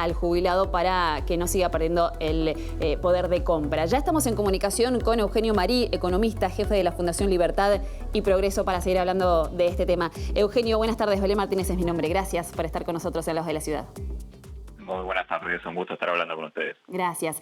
al jubilado para que no siga perdiendo el poder de compra. Ya estamos en comunicación con Eugenio Marí, economista, jefe de la Fundación Libertad y Progreso, para seguir hablando de este tema. Eugenio, buenas tardes. Belén Martínez es mi nombre. Gracias por estar con nosotros en La Voz de la Ciudad. Muy buenas tardes, un gusto estar hablando con ustedes. Gracias.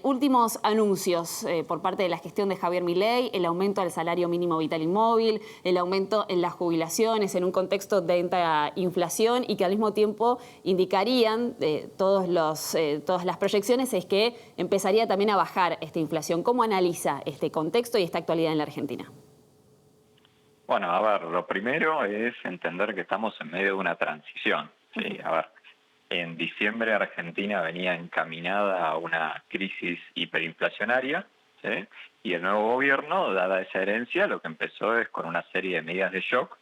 Últimos anuncios por parte de la gestión de Javier Milei: el aumento del salario mínimo vital y móvil, el aumento en las jubilaciones en un contexto de alta inflación, y que al mismo tiempo indicarían todas las proyecciones es que empezaría también a bajar esta inflación. ¿Cómo analiza este contexto y esta actualidad en la Argentina? Bueno, a ver, lo primero es entender que estamos en medio de una transición. Sí, a ver, en diciembre Argentina venía encaminada a una crisis hiperinflacionaria, ¿sí? Y el nuevo gobierno, dada esa herencia, lo que empezó es con una serie de medidas de shock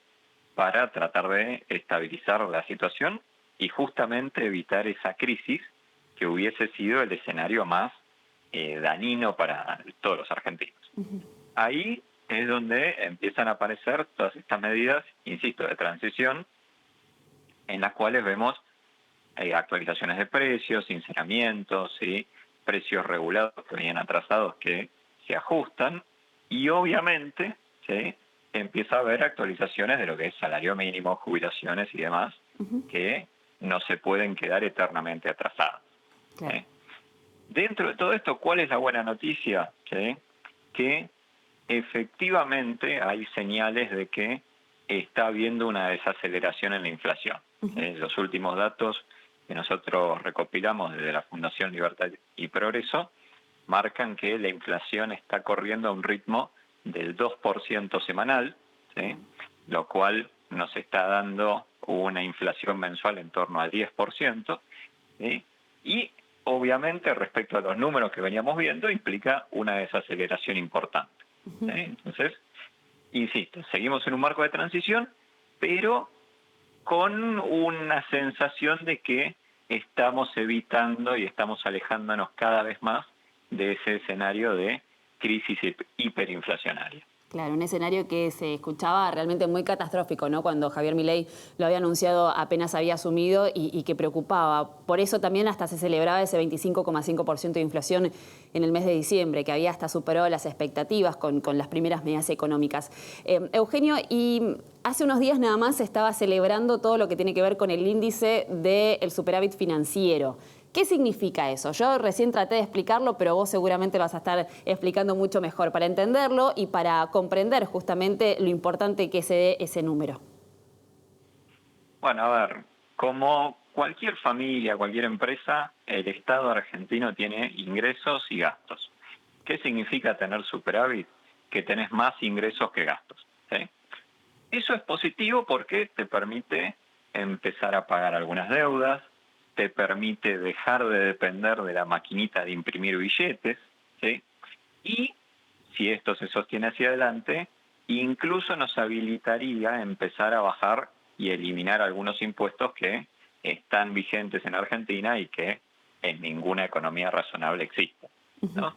para tratar de estabilizar la situación y justamente evitar esa crisis que hubiese sido el escenario más dañino para todos los argentinos. Ahí es donde empiezan a aparecer todas estas medidas, insisto, de transición, en las cuales vemos actualizaciones de precios, sinceramientos, ¿sí? Precios regulados que venían atrasados que se ajustan, y obviamente, ¿sí?, empieza a haber actualizaciones de lo que es salario mínimo, jubilaciones y demás, que no se pueden quedar eternamente atrasadas. Claro. Dentro de todo esto, ¿cuál es la buena noticia? ¿Sí? Que efectivamente hay señales de que está habiendo una desaceleración en la inflación. Los últimos datos que nosotros recopilamos desde la Fundación Libertad y Progreso marcan que la inflación está corriendo a un ritmo del 2% semanal, ¿sí?, lo cual nos está dando una inflación mensual en torno al 10%, ¿sí? Y obviamente respecto a los números que veníamos viendo implica una desaceleración importante. ¿Sí? Entonces, insisto, seguimos en un marco de transición, pero con una sensación de que estamos evitando y estamos alejándonos cada vez más de ese escenario de crisis hiperinflacionaria. Claro, un escenario que se escuchaba realmente muy catastrófico, ¿no?, cuando Javier Milei lo había anunciado apenas había asumido, y que preocupaba. Por eso también hasta se celebraba ese 25,5% de inflación en el mes de diciembre, que había hasta superado las expectativas con las primeras medidas económicas. Eugenio, y hace unos días nada más se estaba celebrando todo lo que tiene que ver con el índice del superávit financiero. ¿Qué significa eso? Yo recién traté de explicarlo, pero vos seguramente lo vas a estar explicando mucho mejor para entenderlo y para comprender justamente lo importante que se dé ese número. Bueno, a ver, como cualquier familia, cualquier empresa, el Estado argentino tiene ingresos y gastos. ¿Qué significa tener superávit? Que tenés más ingresos que gastos, ¿sí? Eso es positivo porque te permite empezar a pagar algunas deudas, te permite dejar de depender de la maquinita de imprimir billetes, ¿sí? Y si esto se sostiene hacia adelante, incluso nos habilitaría a empezar a bajar y eliminar algunos impuestos que están vigentes en Argentina y que en ninguna economía razonable existen, ¿no?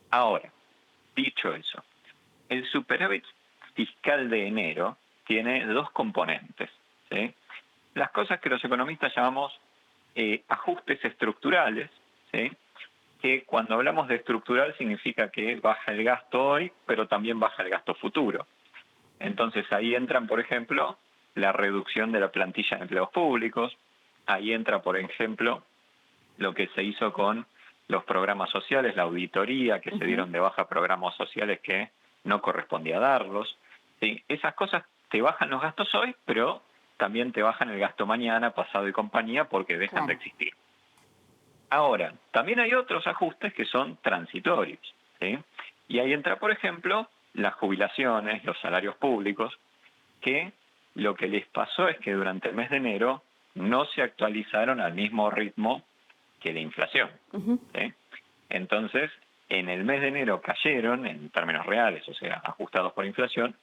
Ahora, dicho eso, el superávit fiscal de enero tiene dos componentes, ¿sí? Las cosas que los economistas llamamos ajustes estructurales, ¿sí?, que cuando hablamos de estructural significa que baja el gasto hoy, pero también baja el gasto futuro. Entonces ahí entran, por ejemplo, la reducción de la plantilla de empleados públicos, ahí entra, por ejemplo, lo que se hizo con los programas sociales, la auditoría, que se dieron de baja programas sociales que no correspondía darlos. ¿Sí? Esas cosas te bajan los gastos hoy, pero también te bajan el gasto mañana, pasado y compañía, porque dejan de existir. Ahora, también hay otros ajustes que son transitorios, ¿sí? Y ahí entra, por ejemplo, las jubilaciones, los salarios públicos, que lo que les pasó es que durante el mes de enero no se actualizaron al mismo ritmo que la inflación, ¿sí? Entonces, en el mes de enero cayeron en términos reales, o sea, ajustados por inflación,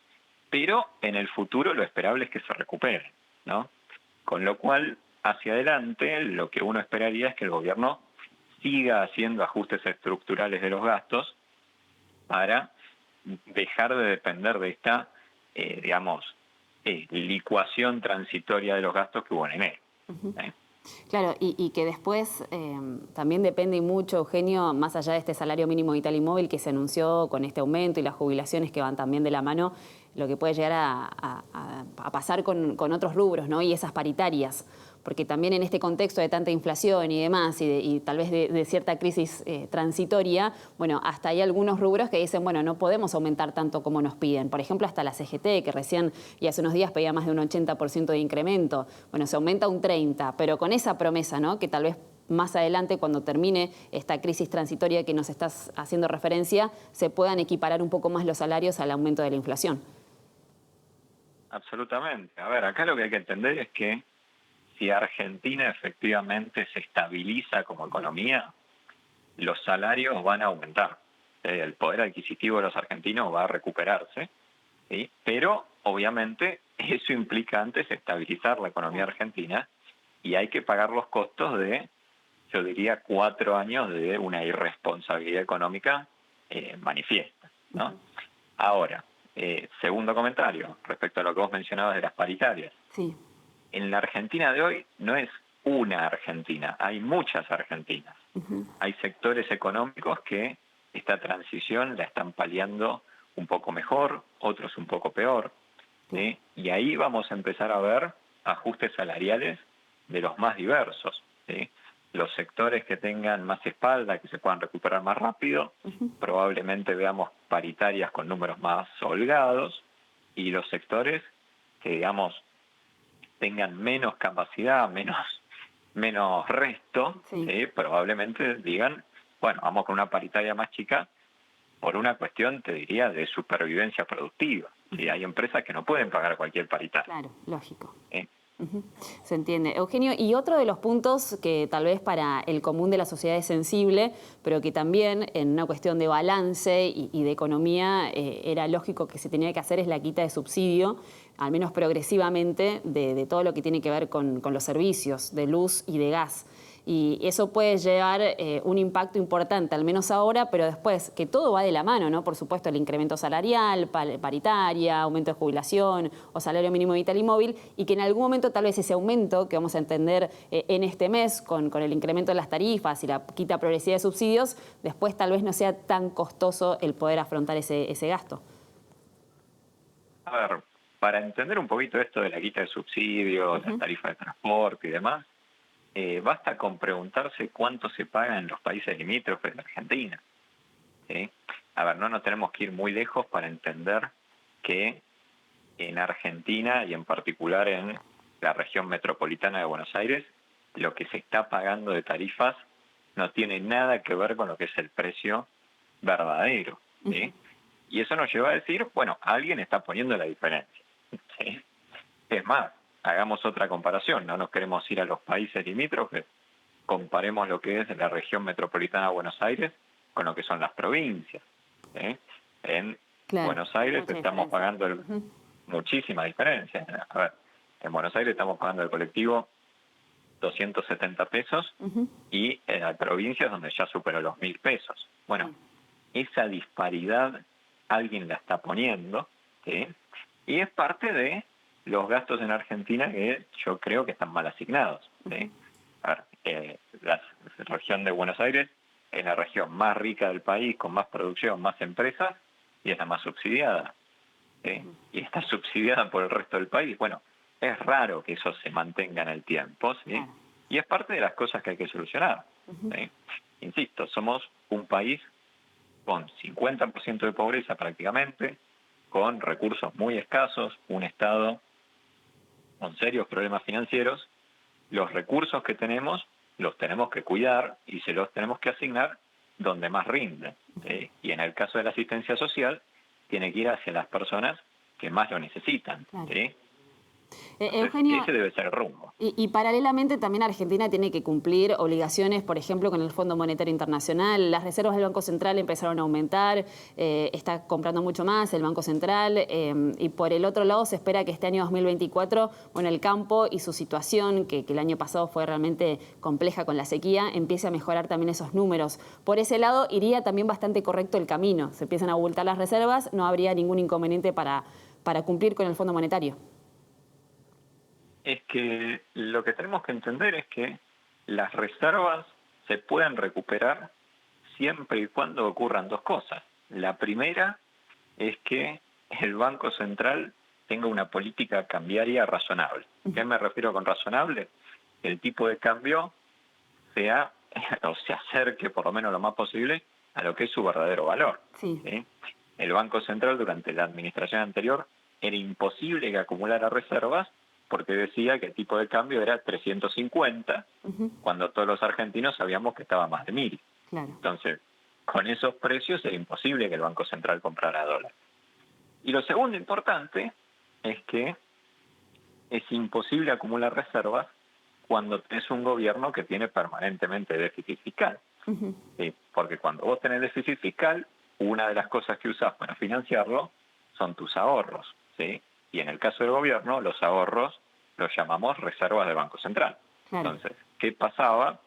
pero en el futuro lo esperable es que se recuperen, ¿no? Con lo cual, hacia adelante, lo que uno esperaría es que el gobierno siga haciendo ajustes estructurales de los gastos para dejar de depender de esta, licuación transitoria de los gastos que hubo en enero. Claro, y que después también depende y mucho, Eugenio, más allá de este salario mínimo vital y móvil que se anunció con este aumento y las jubilaciones que van también de la mano, lo que puede llegar a pasar con otros rubros, ¿no? Y esas paritarias, porque también en este contexto de tanta inflación y demás, y tal vez de cierta crisis transitoria, bueno, hasta hay algunos rubros que dicen, bueno, no podemos aumentar tanto como nos piden. Por ejemplo, hasta la CGT, que recién y hace unos días pedía más de un 80% de incremento. Bueno, se aumenta un 30%, pero con esa promesa, ¿no? Que tal vez más adelante, cuando termine esta crisis transitoria que nos estás haciendo referencia, se puedan equiparar un poco más los salarios al aumento de la inflación. Absolutamente. A ver, acá lo que hay que entender es que si Argentina efectivamente se estabiliza como economía, los salarios van a aumentar. El poder adquisitivo de los argentinos va a recuperarse, ¿sí? Pero obviamente eso implica antes estabilizar la economía argentina y hay que pagar los costos de, yo diría, 4 años de una irresponsabilidad económica manifiesta, ¿no? Ahora, segundo comentario, respecto a lo que vos mencionabas de las paritarias. Sí. En la Argentina de hoy no es una Argentina, hay muchas Argentinas. Hay sectores económicos que esta transición la están paliando un poco mejor, otros un poco peor, ¿sí? Y ahí vamos a empezar a ver ajustes salariales de los más diversos, ¿sí? Los sectores que tengan más espalda, que se puedan recuperar más rápido, probablemente veamos paritarias con números más holgados, y los sectores que, digamos, tengan menos capacidad, menos resto, probablemente digan, bueno, vamos con una paritaria más chica por una cuestión, te diría, de supervivencia productiva. ¿Sí? Hay empresas que no pueden pagar cualquier paritaria. Claro, lógico. Se entiende. Eugenio, y otro de los puntos que tal vez para el común de la sociedad es sensible, pero que también en una cuestión de balance y de economía era lógico que se tenía que hacer, es la quita de subsidio, al menos progresivamente, de todo lo que tiene que ver con los servicios de luz y de gas. Y eso puede llevar un impacto importante, al menos ahora, pero después, que todo va de la mano, ¿no? Por supuesto, el incremento salarial, paritaria, aumento de jubilación o salario mínimo vital y móvil, y que en algún momento tal vez ese aumento que vamos a entender en este mes con el incremento de las tarifas y la quita progresiva de subsidios, después tal vez no sea tan costoso el poder afrontar ese gasto. A ver, para entender un poquito esto de la quita de subsidios, las tarifas de transporte y demás, basta con preguntarse cuánto se paga en los países limítrofes de Argentina, ¿sí? A ver, no nos tenemos que ir muy lejos para entender que en Argentina y en particular en la región metropolitana de Buenos Aires, lo que se está pagando de tarifas no tiene nada que ver con lo que es el precio verdadero, ¿sí? Y eso nos lleva a decir, bueno, alguien está poniendo la diferencia, ¿sí? Es más, hagamos otra comparación, no nos queremos ir a los países limítrofes, comparemos lo que es la región metropolitana de Buenos Aires con lo que son las provincias, ¿sí? En Buenos Aires estamos pagando muchísima diferencia. A ver, en Buenos Aires estamos pagando el colectivo 270 pesos y en la provincia es donde ya superó los 1.000 pesos. Bueno, esa disparidad alguien la está poniendo, ¿sí? Y es parte de los gastos en Argentina que yo creo que están mal asignados, ¿sí? A ver, la región de Buenos Aires es la región más rica del país, con más producción, más empresas, y es la más subsidiada, ¿sí? Y está subsidiada por el resto del país. Bueno, es raro que eso se mantenga en el tiempo, ¿sí? Y es parte de las cosas que hay que solucionar, ¿sí? Insisto, somos un país con 50% de pobreza prácticamente, con recursos muy escasos, un Estado con serios problemas financieros. Los recursos que tenemos los tenemos que cuidar y se los tenemos que asignar donde más rinde. Y en el caso de la asistencia social, tiene que ir hacia las personas que más lo necesitan. Entonces, Eugenio, ese debe ser el rumbo. Y paralelamente también Argentina tiene que cumplir obligaciones, por ejemplo, con el Fondo Monetario Internacional. Las reservas del Banco Central empezaron a aumentar, está comprando mucho más el Banco Central, y por el otro lado se espera que este año 2024, bueno, el campo y su situación, que el año pasado fue realmente compleja con la sequía, empiece a mejorar también esos números. Por ese lado iría también bastante correcto el camino. Se empiezan a abultar las reservas, no habría ningún inconveniente para cumplir con el Fondo Monetario. Es que lo que tenemos que entender es que las reservas se pueden recuperar siempre y cuando ocurran dos cosas. La primera es que el Banco Central tenga una política cambiaria razonable. ¿Qué me refiero con razonable? El tipo de cambio sea o se acerque por lo menos lo más posible a lo que es su verdadero valor. Sí. ¿Sí? El Banco Central durante la administración anterior era imposible que acumulara reservas porque decía que el tipo de cambio era 350, cuando todos los argentinos sabíamos que estaba más de 1000. Claro. Entonces, con esos precios era imposible que el Banco Central comprara dólares. Y lo segundo importante es que es imposible acumular reservas cuando tenés un gobierno que tiene permanentemente déficit fiscal. ¿Sí? Porque cuando vos tenés déficit fiscal, una de las cosas que usás para financiarlo son tus ahorros. ¿Sí? Y en el caso del gobierno, los ahorros los llamamos reservas del Banco Central. Claro. Entonces, ¿qué pasaba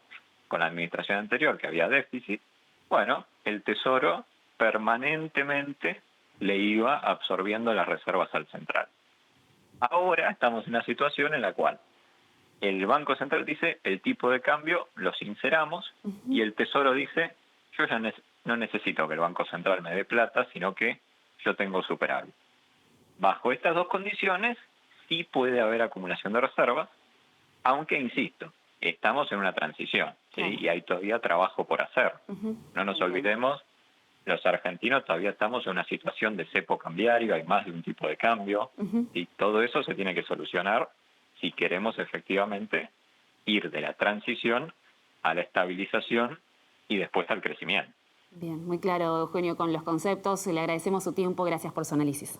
con la administración anterior, que había déficit? Bueno, el Tesoro permanentemente le iba absorbiendo las reservas al central. Ahora estamos en una situación en la cual el Banco Central dice el tipo de cambio lo sinceramos y el Tesoro dice yo ya no necesito que el Banco Central me dé plata, sino que yo tengo superávit. Bajo estas dos condiciones sí puede haber acumulación de reservas, aunque insisto, estamos en una transición, ¿sí? Y hay todavía trabajo por hacer. No nos olvidemos, los argentinos todavía estamos en una situación de cepo cambiario, hay más de un tipo de cambio, y todo eso se tiene que solucionar si queremos efectivamente ir de la transición a la estabilización y después al crecimiento. Bien, muy claro, Eugenio, con los conceptos. Le agradecemos su tiempo. Gracias por su análisis.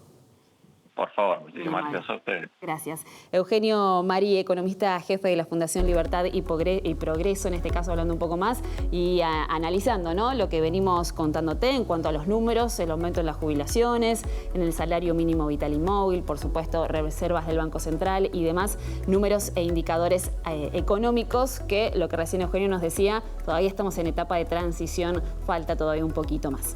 Por favor, muchísimas gracias a ustedes. Gracias. Eugenio Marí, economista jefe de la Fundación Libertad y Progreso, en este caso hablando un poco más y analizando, ¿no?, lo que venimos contándote en cuanto a los números, el aumento en las jubilaciones, en el salario mínimo vital y móvil, por supuesto, reservas del Banco Central y demás números e indicadores económicos que, lo que recién Eugenio nos decía, todavía estamos en etapa de transición, falta todavía un poquito más.